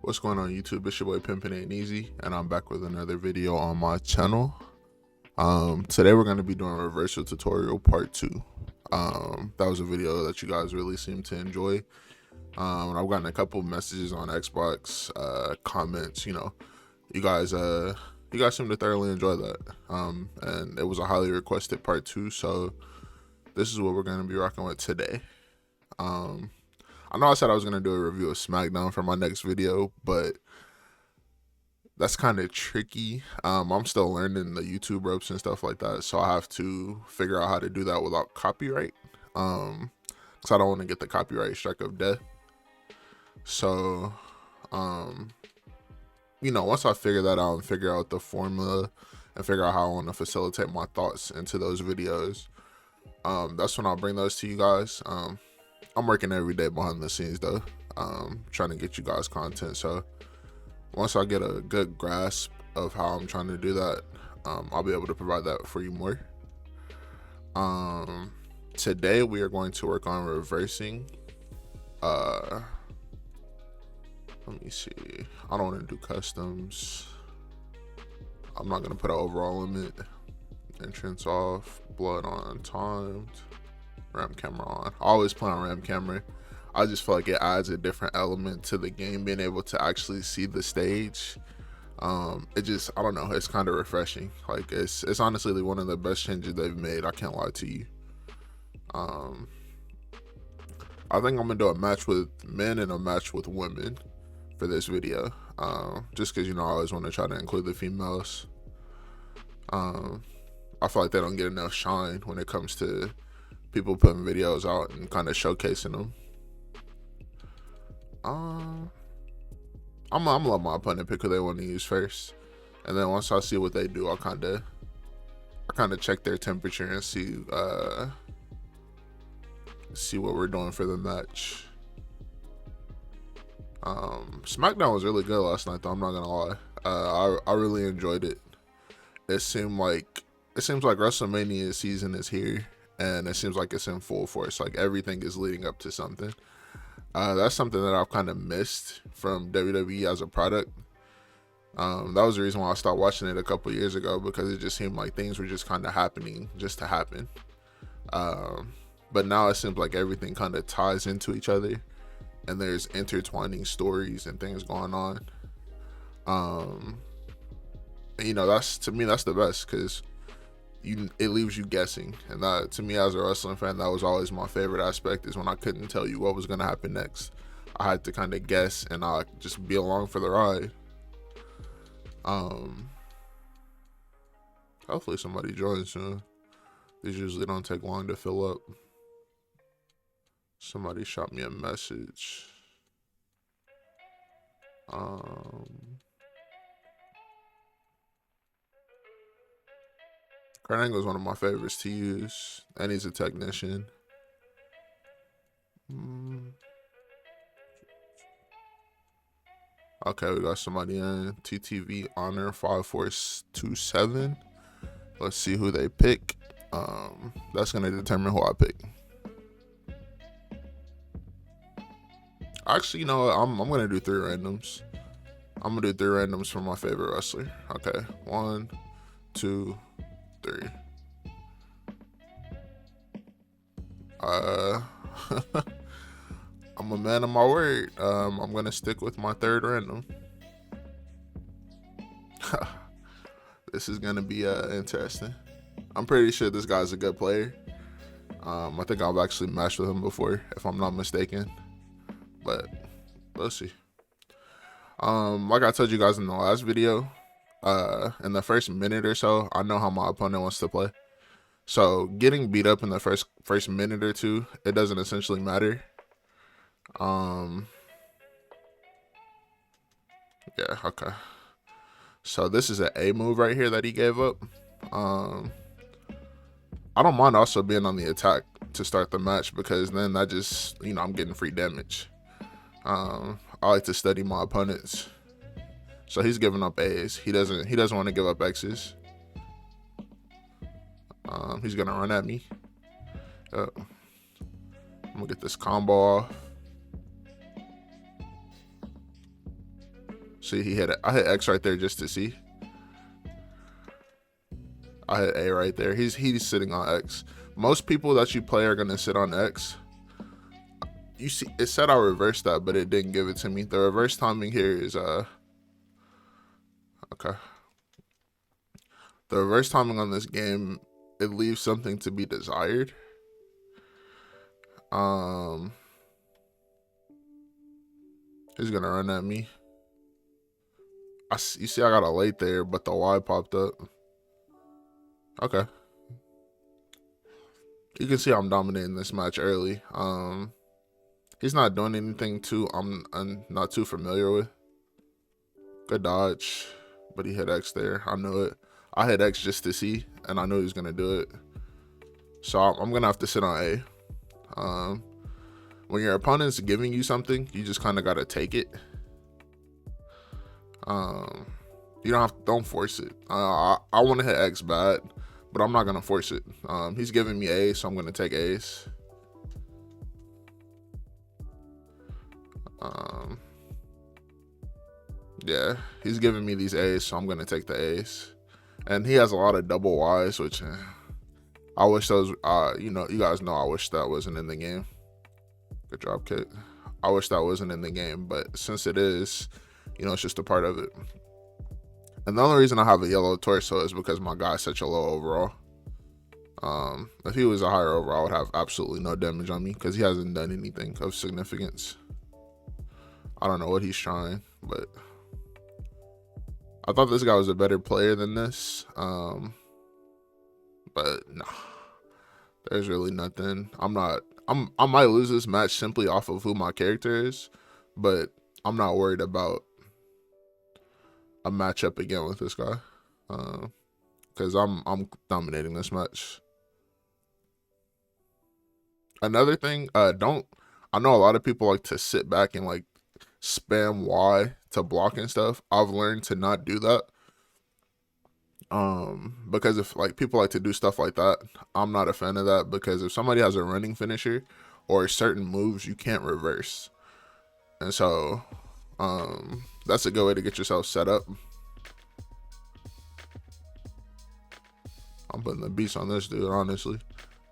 What's going on YouTube? It's your boy Pimpin' Ain't Easy, and I'm back with another video on my channel. Today we're going to be doing reversal tutorial part 2. That was a video that you guys really seemed to enjoy. And I've gotten a couple of messages on Xbox, comments, you guys seem to thoroughly enjoy that. And it was a highly requested part 2, so this is what we're going to be rocking with today. I know I said I was going to do a review of SmackDown for my next video, but that's kind of tricky. I'm still learning the YouTube ropes and stuff like that, so I have to figure out how to do that without copyright, because I don't want to get the copyright strike of death. So, once I figure that out and figure out the formula and figure out how I want to facilitate my thoughts into those videos, that's when I'll bring those to you guys. I'm working every day behind the scenes though, trying to get you guys content. So once I get a good grasp of how I'm trying to do that, I'll be able to provide that for you more. Today we are going to work on reversing. Let me see. I don't want to do customs. I'm not gonna put an overall limit. Entrance off, blood on timed. RAM camera on. I always play on RAM camera. I just feel like it adds a different element to the game, being able to actually see the stage. I don't know, it's kind of refreshing. Like it's honestly one of the best changes they've made. I can't lie to you. I think I'm gonna do a match with men and a match with women for this video, just because I always want to try to include the females. I feel like they don't get enough shine when it comes to people putting videos out and kind of showcasing them. I'm gonna let my opponent pick who they want to use first, and then once I see what they do, I kind of check their temperature and see what we're doing for the match. SmackDown was really good last night though, I'm not gonna lie. I really enjoyed it. It seems like WrestleMania season is here, and it seems like it's in full force. Like everything is leading up to something. That's something that I've kind of missed from WWE as a product. That was the reason why I stopped watching it a couple years ago, because it just seemed like things were just kind of happening just to happen. But now it seems like everything kind of ties into each other, and there's intertwining stories and things going on. That's, to me, that's the best, because it leaves you guessing, and that, to me as a wrestling fan, that was always my favorite aspect, is when I couldn't tell you what was going to happen next. I had to kind of guess, and I just be along for the ride. Hopefully somebody joins soon. These usually don't take long to fill up. Somebody shot me a message. Kurt Angle is one of my favorites to use, and he's a technician. Okay, we got somebody in. TTV Honor 5427. Let's see who they pick. That's gonna determine who I pick. Actually, you know what? I'm gonna do 3 randoms. I'm gonna do 3 randoms for my favorite wrestler. Okay, 1, 2, 3. I'm a man of my word. I'm gonna stick with my 3rd random. This is gonna be interesting. I'm pretty sure this guy's a good player. I think I've actually matched with him before, if I'm not mistaken, but let's see. Like I told you guys in the last video, in the first minute or so, I know how my opponent wants to play. So getting beat up in the first minute or two, it doesn't essentially matter. Yeah, okay. So this is an A move right here that he gave up. I don't mind also being on the attack to start the match, because then that just, I'm getting free damage. I like to study my opponents. So he's giving up A's. He doesn't want to give up X's. He's gonna run at me. I'm gonna get this combo off. See, he hit it. I hit X right there just to see. I hit A right there. He's sitting on X. Most people that you play are gonna sit on X. You see, it said I reversed that, but it didn't give it to me. The reverse timing here is okay. The reverse timing on this game, it leaves something to be desired. He's gonna run at me. You see, I got a late there, but the Y popped up. Okay. You can see I'm dominating this match early. He's not doing anything too I'm not too familiar with. Good dodge, but he hit X there. I knew it. I hit X just to see, and I knew he was gonna do it. So I'm gonna have to sit on A. When your opponent's giving you something, you just kind of gotta take it. You don't force it. I want to hit X bad, but I'm not gonna force it. He's giving me A, so I'm gonna take A's. Yeah, he's giving me these A's, so I'm gonna take the A's. And he has a lot of double Y's, which I wish those. You guys know I wish that wasn't in the game. Good drop kick. I wish that wasn't in the game, but since it is, it's just a part of it. And the only reason I have a yellow torso is because my guy's such a low overall. If he was a higher overall, I would have absolutely no damage on me because he hasn't done anything of significance. I don't know what he's trying, but I thought this guy was a better player than this. But nah, there's really nothing. I might lose this match simply off of who my character is, but I'm not worried about a matchup again with this guy, because I'm dominating this match. Another thing, I know a lot of people like to sit back and like spam Y to block and stuff. I've learned to not do that. Because if like people like to do stuff like that, I'm not a fan of that, because if somebody has a running finisher or certain moves, you can't reverse. And so that's a good way to get yourself set up. I'm putting the beast on this dude, honestly.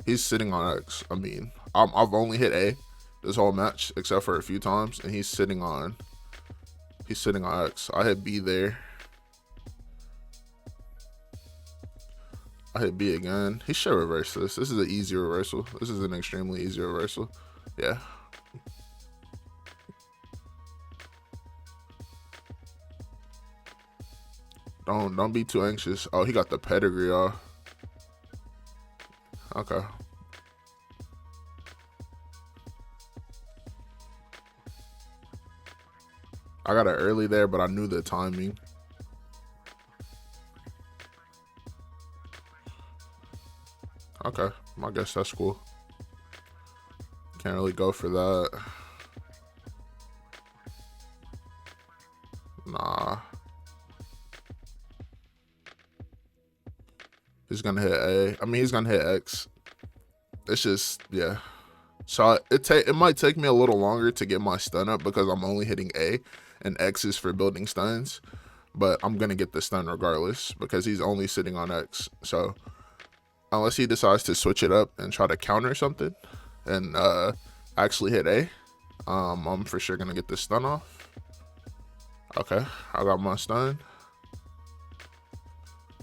He's sitting on X. I mean, I've only hit A this whole match except for a few times, and he's sitting on X. I hit B there. I hit B again. He should reverse this. This is an easy reversal. This is an extremely easy reversal. Yeah. Don't be too anxious. Oh, he got the pedigree off. Okay. I got it early there, but I knew the timing. Okay, I guess that's cool. Can't really go for that. Nah. He's gonna hit A. I mean, he's gonna hit X. It's just, yeah. So it might take me a little longer to get my stun up because I'm only hitting A, and X is for building stuns. But I'm gonna get the stun regardless because he's only sitting on X. So unless he decides to switch it up and try to counter something and actually hit A, I'm for sure gonna get this stun off. Okay, I got my stun.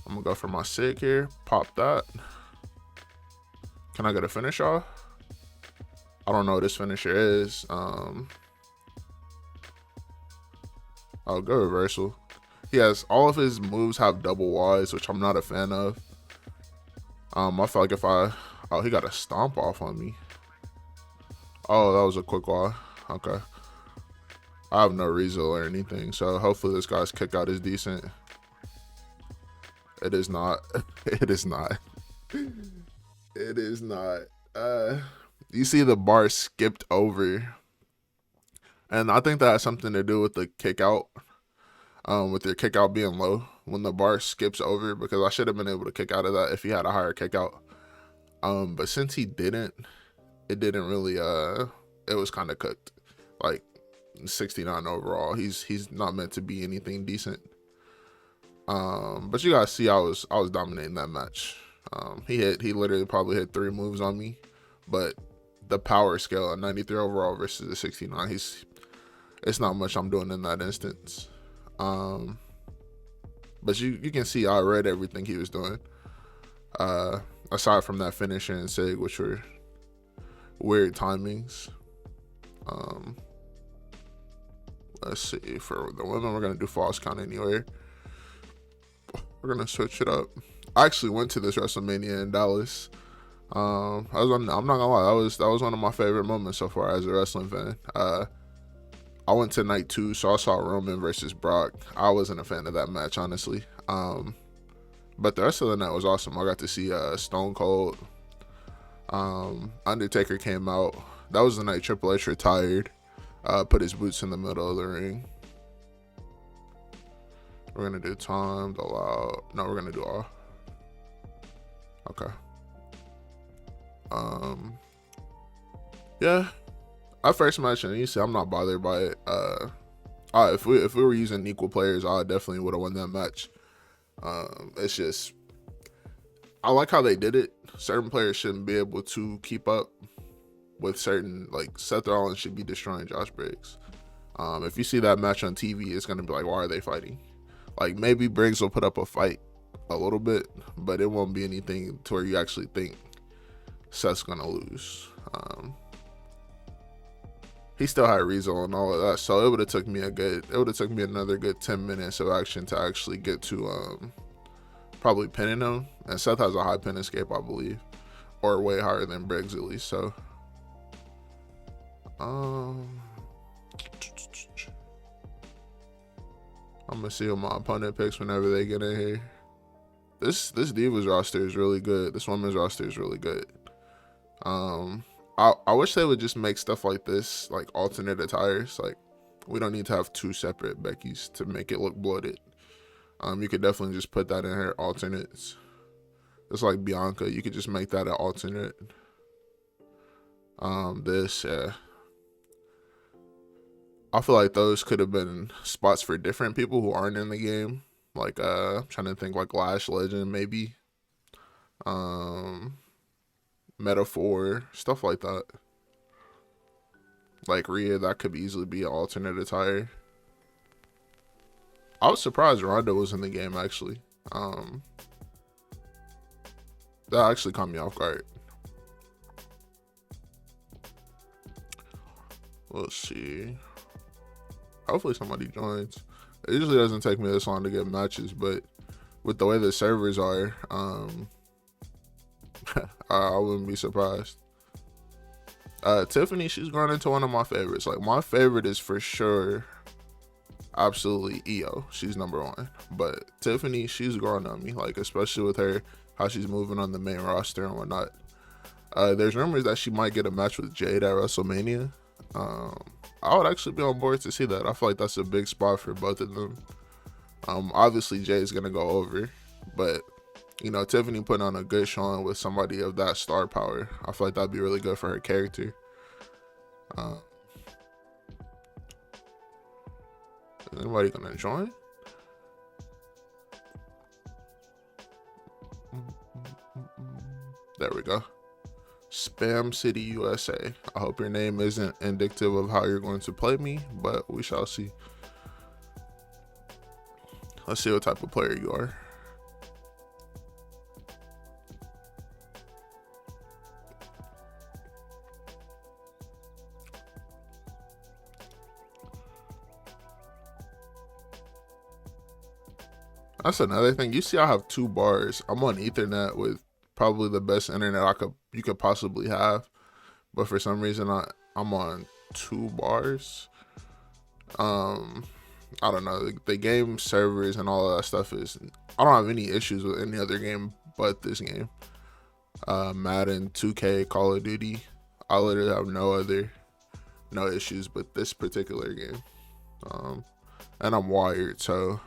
I'm gonna go for my sig here. Pop that. Can I get a finish off? I don't know what this finisher is. I'll go reversal. He has all of his moves have double Ys, which I'm not a fan of. I feel like oh, he got a stomp off on me. Oh, that was a quick Y. Okay. I have no Rezo or anything, so hopefully this guy's kick out is decent. It is not. It is not. It is not. You see the bar skipped over, and I think that has something to do with the kick out. With your kick out being low when the bar skips over, because I should have been able to kick out of that if he had a higher kick out. But since he didn't, it didn't really. It was kind of cooked. Like 69 overall. He's not meant to be anything decent. But you guys see, I was dominating that match. He literally probably hit 3 moves on me, but the power scale at 93 overall versus the 69, it's not much I'm doing in that instance. But you can see I read everything he was doing. Aside from that finisher and sig, which were weird timings. Let's see, for the women, we're gonna do false count anyway. We're gonna switch it up. I actually went to this WrestleMania in Dallas. I'm not gonna lie, that was one of my favorite moments so far as a wrestling fan. I went to night 2, so I saw Roman versus Brock. I wasn't a fan of that match, honestly. But the rest of the night was awesome. I got to see Stone Cold. Undertaker came out. That was the night Triple H retired. Put his boots in the middle of the ring. We're gonna do timed, allowed. No, we're gonna do all. Okay. Yeah. Our first match, and you see, I'm not bothered by it. If we were using equal players, I definitely would have won that match. It's just, I like how they did it. Certain players shouldn't be able to keep up with certain, like Seth Rollins should be destroying Josh Briggs. If you see that match on TV, it's gonna be like, why are they fighting? Like, maybe Briggs will put up a fight a little bit, but it won't be anything to where you actually think Seth's gonna lose. He still had Rizzo and all of that, so it would have took me another good 10 minutes of action to actually get to probably pinning him. And Seth has a high pin escape, I believe, or way higher than Briggs at least. So I'm gonna see what my opponent picks whenever they get in here. This Divas roster is really good. This women's roster is really good. I wish they would just make stuff like this, like alternate attires. Like, we don't need to have 2 separate Beckys to make it look bloated. You could definitely just put that in her alternates. It's like Bianca, you could just make that an alternate. Yeah. I feel like those could have been spots for different people who aren't in the game. Like, I'm trying to think, like Lash Legend, maybe. Metaphor, stuff like that. Like Rhea, that could easily be an alternate attire. I was surprised Ronda was in the game, actually. That actually caught me off guard. Let's see. Hopefully somebody joins. It usually doesn't take me this long to get matches, but with the way the servers are, I wouldn't be surprised. Tiffany, she's grown into one of my favorites. Like, my favorite is for sure, absolutely Io. She's number 1. But Tiffany, she's grown on me. Like, especially with her, how she's moving on the main roster and whatnot. There's rumors that she might get a match with Jade at WrestleMania. I would actually be on board to see that. I feel like that's a big spot for both of them. Obviously Jade's gonna go over, but you know, Tiffany putting on a good showing with somebody of that star power, I feel like that'd be really good for her character. Is anybody gonna join? There we go. Spam City USA. I hope your name isn't indicative of how you're going to play me, but we shall see. Let's see what type of player you are. That's another thing. You see, I have 2 bars. I'm on Ethernet with probably the best internet you could possibly have, but for some reason I'm on 2 bars. I don't know, the game servers and all of that stuff I don't have any issues with any other game but this game. Madden, 2K, Call of Duty, I literally have no issues but this particular game. And I'm wired, so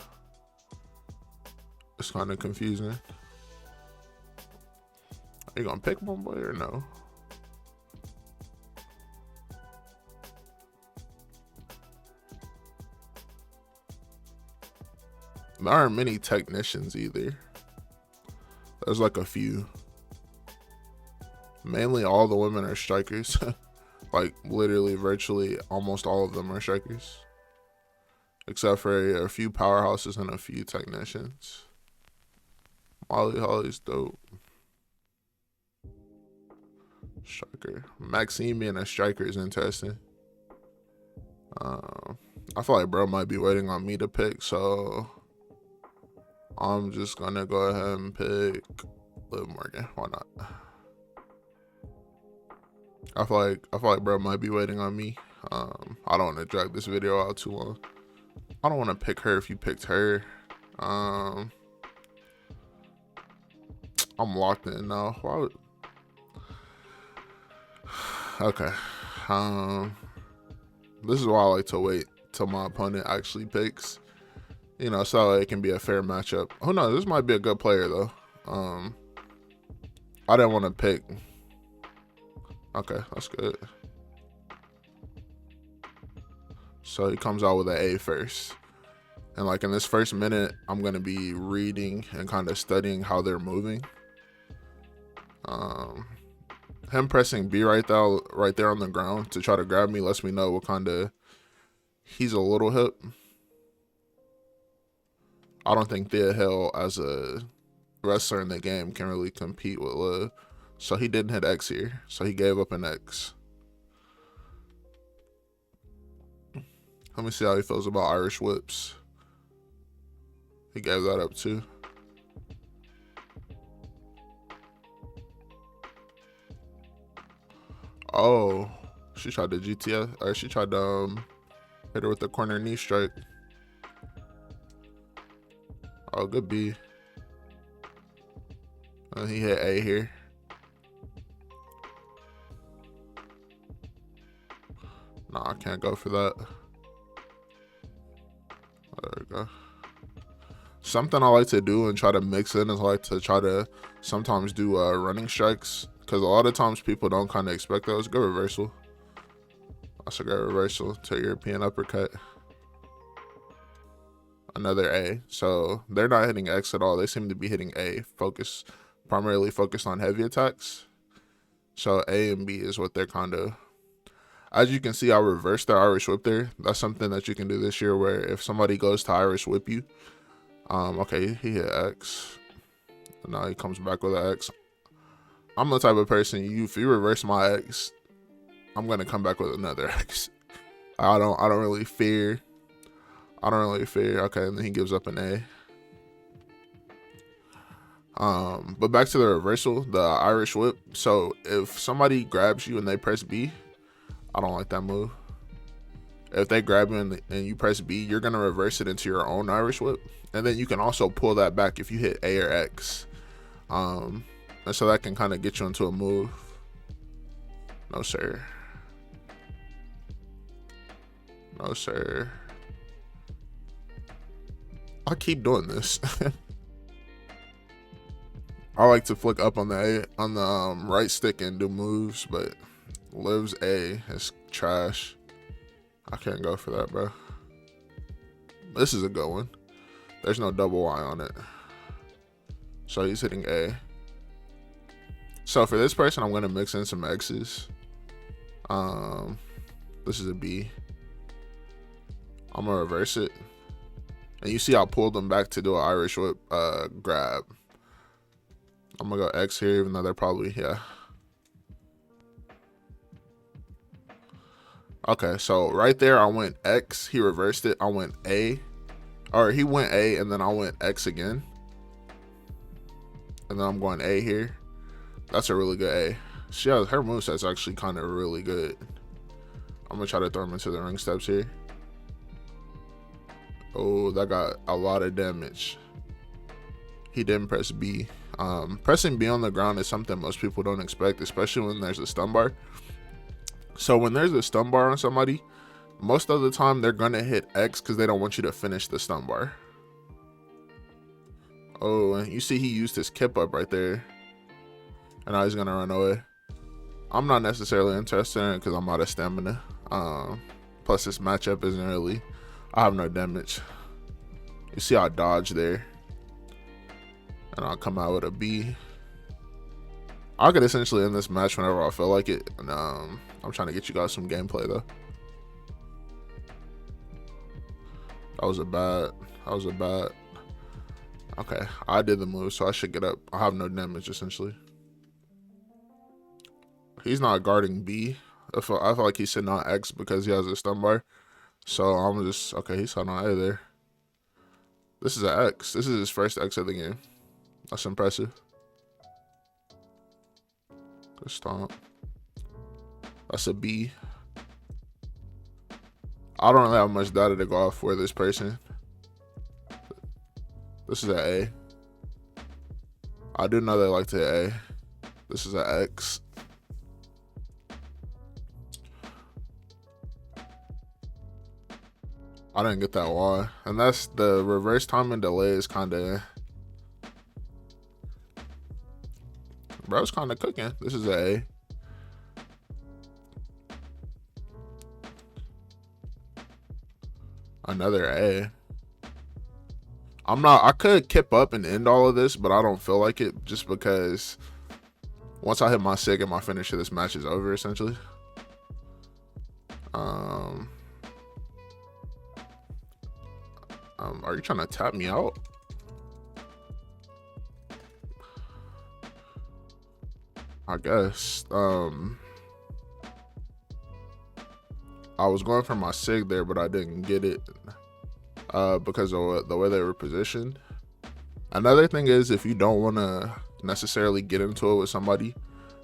it's kind of confusing. Are you gonna pick one boy or no? There aren't many technicians either. There's like a few. Mainly all the women are strikers. Like literally virtually almost all of them are strikers. Except for a few powerhouses and a few technicians. Molly Holly's dope. Striker. Maxine being a striker is interesting. I feel like bro might be waiting on me to pick, so I'm just gonna go ahead and pick Liv Morgan. Why not? I feel like bro might be waiting on me. I don't want to drag this video out too long. I don't want to pick her if you picked her. I'm locked in now. Why would... Okay. This is why I like to wait till my opponent actually picks. You know, so it can be a fair matchup. Who knows? This might be a good player though. I didn't want to pick. Okay, that's good. So he comes out with an A first. And like in this first minute, I'm going to be reading and kind of studying how they're moving. Him pressing B right there on the ground to try to grab me lets me know what kind of... He's a little hip. I don't think Thea Hill as a wrestler in the game can really compete with Liv. So he didn't hit X here. So he gave up an X. Let me see how he feels about Irish whips. He gave that up too. Oh, she tried to GTS, or she tried to hit her with the corner knee strike. Oh, good B. And he hit A here. Nah, I can't go for that. There we go. Something I like to do and try to mix in is I like to try to sometimes do running strikes, because a lot of times people don't kind of expect those. Good reversal. That's a good reversal to European uppercut. Another A. So they're not hitting X at all. They seem to be hitting A. Primarily focused on heavy attacks. So A and B is what they're kind of... As you can see, I reversed the Irish whip there. That's something that you can do this year, where if somebody goes to Irish whip you, okay, he hit X. Now he comes back with an X. I'm the type of person, if you reverse my X, I'm gonna come back with another X. I don't really fear. Okay, and then he gives up an A. But back to the reversal, the Irish whip. So if somebody grabs you and they press B, I don't like that move. If they grab you and you press B, you're gonna reverse it into your own Irish whip, and then you can also pull that back if you hit A or X. And so that can kind of get you into a move. No sir. No sir. I keep doing this. I like to flick up on the A, on the right stick and do moves, but Liv's A is trash. I can't go for that, bro. This is a good one. There's no double Y on it. So he's hitting A. So for this person, I'm going to mix in some X's. This is a B. I'm going to reverse it. And you see I pulled them back to do an Irish whip grab. I'm going to go X here, even though they're probably, yeah. Okay, so right there, I went X. He reversed it. I went A. Or he went A, and then I went X again. And then I'm going A here. That's a really good A. Her moveset's actually kind of really good. I'm going to try to throw him into the ring steps here. Oh, that got a lot of damage. He didn't press B. Pressing B on the ground is something most people don't expect, especially when there's a stun bar. So when there's a stun bar on somebody, most of the time they're going to hit X because they don't want you to finish the stun bar. Oh, and you see he used his kip up right there. And now he's going to run away. I'm not necessarily interested in it because I'm out of stamina. Plus this matchup isn't really... I have no damage. You see I dodge there, and I'll come out with a B. I could essentially end this match whenever I feel like it. And I'm trying to get you guys some gameplay though. That was a bad. Okay, I did the move, so I should get up. I have no damage essentially. He's not guarding B. I feel like he's sitting on X because he has a stun bar. So I'm just, okay, he's sitting on A there. This is an X. This is his first X of the game. That's impressive. Good stomp. That's a B. I don't really have much data to go off for this person. This is an A. I do know they like to hit A. This is an X. I didn't get that Y. And that's the reverse timing delay is kind of... Bro's kind of cooking. This is an A. Another A. I could kip up and end all of this, but I don't feel like it just because once I hit my sig and my finisher, this match is over essentially. Are you trying to tap me out? I guess. I was going for my sig there, but I didn't get it because of the way they were positioned. Another thing is, if you don't want to necessarily get into it with somebody,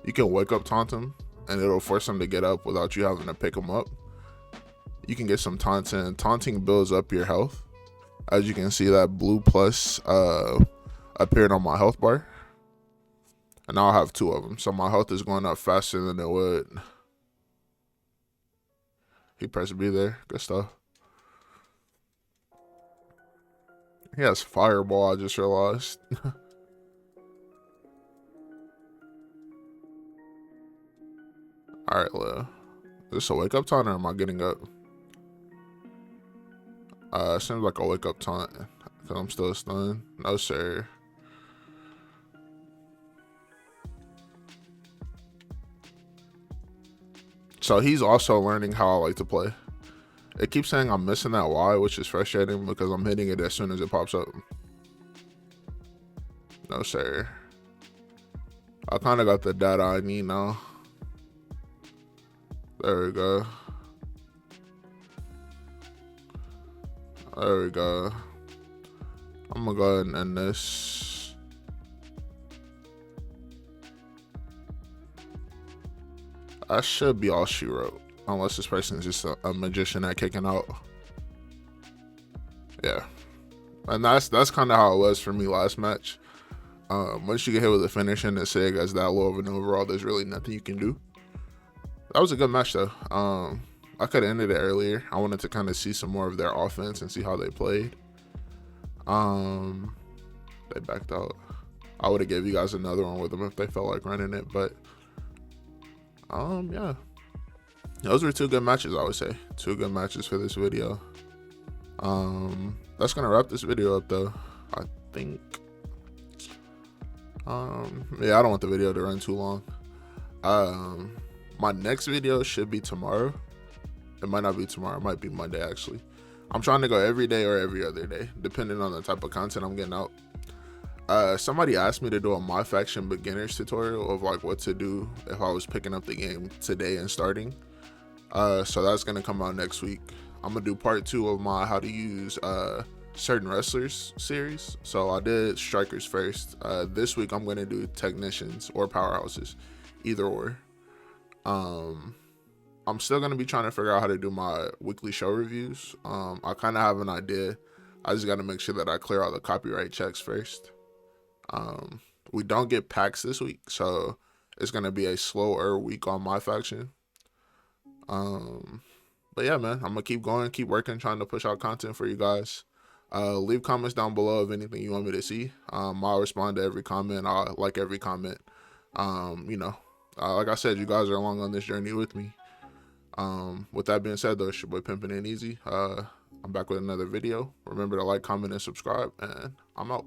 you can wake up taunt them, and it'll force them to get up without you having to pick them up. You can get some taunts in. Taunting builds up your health. As you can see, that blue plus appeared on my health bar. And now I have 2 of them. So my health is going up faster than it would. He pressed B there. Good stuff. He has fireball, I just realized. Alright, Leo. Is this a wake up taunt or am I getting up? Seems like a wake up taunt. Because I'm still stunned. No, sir. So he's also learning how I like to play. It keeps saying I'm missing that Y, which is frustrating because I'm hitting it as soon as it pops up. No, sir. I kind of got the data I need now. There we go. There we go. I'm gonna go ahead and end this. That should be all she wrote. Unless this person is just a magician at kicking out. Yeah. And that's kind of how it was for me last match. Once you get hit with a finish and a sig as that low of an overall, there's really nothing you can do. That was a good match though. I could have ended it earlier. I wanted to kind of see some more of their offense and see how they played. They backed out. I would have gave you guys another one with them if they felt like running it, but yeah. Those were 2 good matches, I would say. 2 good matches for this video. That's gonna wrap this video up though, I think. Yeah, I don't want the video to run too long. My next video should be tomorrow. It might not be tomorrow, it might be Monday actually. I'm trying to go every day or every other day, depending on the type of content I'm getting out. Somebody asked me to do a My Faction beginners tutorial of like what to do if I was picking up the game today and starting. So that's gonna come out next week. I'm gonna do part 2 of my how to use certain wrestlers series. So I did strikers first. This week I'm gonna do technicians or powerhouses, either or. I'm still gonna be trying to figure out how to do my weekly show reviews. I kind of have an idea. I just gotta make sure that I clear all the copyright checks first. We don't get packs this week, so it's gonna be a slower week on My Faction. But yeah, man, I'm gonna keep going, keep working, trying to push out content for you guys. Leave comments down below of anything you want me to see. I'll respond to every comment. I'll like every comment. Like I said, you guys are along on this journey with me. With that being said though, it's your boy Pimpin' Ain't Easy. I'm back with another video. Remember to like, comment, and subscribe, and I'm out.